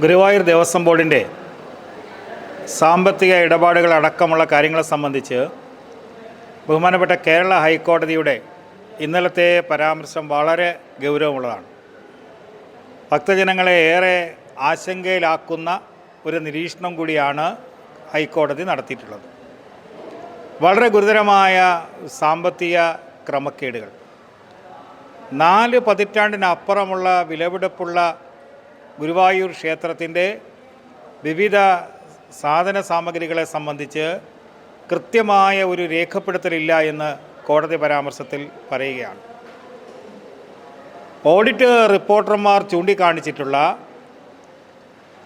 ഗുരുവായൂർ ദേവസ്വം ബോർഡിൻ്റെ സാമ്പത്തിക ഇടപാടുകൾ അടക്കമുള്ള കാര്യങ്ങളെ സംബന്ധിച്ച് ബഹുമാനപ്പെട്ട കേരള ഹൈക്കോടതിയുടെ ഇന്നലത്തെ പരാമർശം വളരെ ഗൗരവമുള്ളതാണ്. ഭക്തജനങ്ങളെ ഏറെ ആശങ്കയിലാക്കുന്ന ഒരു നിരീക്ഷണം കൂടിയാണ് ഹൈക്കോടതി നടത്തിയിട്ടുള്ളത്. വളരെ ഗുരുതരമായ സാമ്പത്തിക ക്രമക്കേടുകൾ, 4 പതിറ്റാണ്ടിനപ്പുറമുള്ള വിലപിടിപ്പുള്ള ഗുരുവായൂർ ക്ഷേത്രത്തിൻ്റെ വിവിധ സാധന സാമഗ്രികളെ സംബന്ധിച്ച് കൃത്യമായ ഒരു രേഖപ്പെടുത്തലില്ല എന്ന് കോടതി പരാമർശത്തിൽ പറയുകയാണ്. ഓഡിറ്റ് റിപ്പോർട്ടർമാർ ചൂണ്ടിക്കാണിച്ചിട്ടുള്ള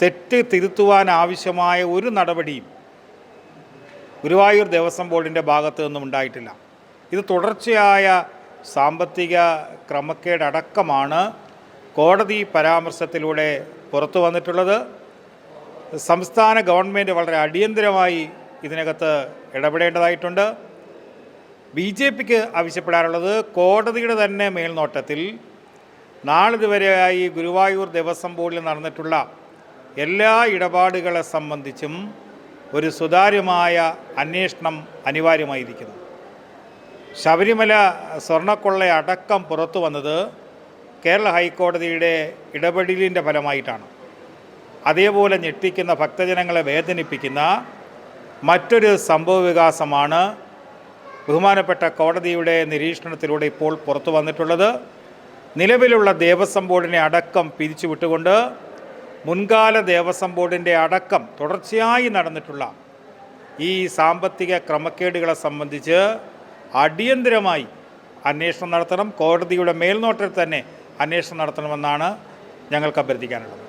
തെറ്റ് തിരുത്തുവാൻ ആവശ്യമായ ഒരു നടപടിയും ഗുരുവായൂർ ദേവസ്വം ബോർഡിൻ്റെ ഭാഗത്തു നിന്നും ഉണ്ടായിട്ടില്ല. ഇത് തുടർച്ചയായ സാമ്പത്തിക ക്രമക്കേടടക്കമാണ് കോടതി പരാമർശത്തിലൂടെ പുറത്തു വന്നിട്ടുള്ളത്. സംസ്ഥാന ഗവൺമെൻറ് വളരെ അടിയന്തരമായി ഇതിനകത്ത് ഇടപെടേണ്ടതായിട്ടുണ്ട്. BJPക്ക് ആവശ്യപ്പെടാനുള്ളത് കോടതിയുടെ തന്നെ മേൽനോട്ടത്തിൽ നാളിതുവരെയായി ഗുരുവായൂർ ദേവസ്വം ബോർഡിൽ നടന്നിട്ടുള്ള എല്ലാ ഇടപാടുകളെ സംബന്ധിച്ചും ഒരു സുതാര്യമായ അന്വേഷണം അനിവാര്യമായിരിക്കുന്നു. ശബരിമല സ്വർണ്ണക്കൊള്ള അടക്കം പുറത്തു വന്നത് കേരള ഹൈക്കോടതിയുടെ ഇടപെടലിൻ്റെ ഫലമായിട്ടാണ്. അതേപോലെ ഞെട്ടിക്കുന്ന, ഭക്തജനങ്ങളെ വേദനിപ്പിക്കുന്ന മറ്റൊരു സംഭവവികാസമാണ് ബഹുമാനപ്പെട്ട കോടതിയുടെ നിരീക്ഷണത്തിലൂടെ ഇപ്പോൾ പുറത്തു വന്നിട്ടുള്ളത്. നിലവിലുള്ള ദേവസ്വം ബോർഡിനെ അടക്കം പിരിച്ചുവിട്ടുകൊണ്ട് മുൻകാല ദേവസ്വം ബോർഡിൻ്റെ അടക്കം തുടർച്ചയായി നടന്നിട്ടുള്ള ഈ സാമ്പത്തിക ക്രമക്കേടുകളെ സംബന്ധിച്ച് അടിയന്തരമായി അന്വേഷണം നടത്തണം. കോടതിയുടെ മേൽനോട്ടത്തിൽ തന്നെ അന്വേഷണം നടത്തണമെന്നാണ് ഞങ്ങൾക്ക് അഭ്യർത്ഥിക്കാനുള്ളത്.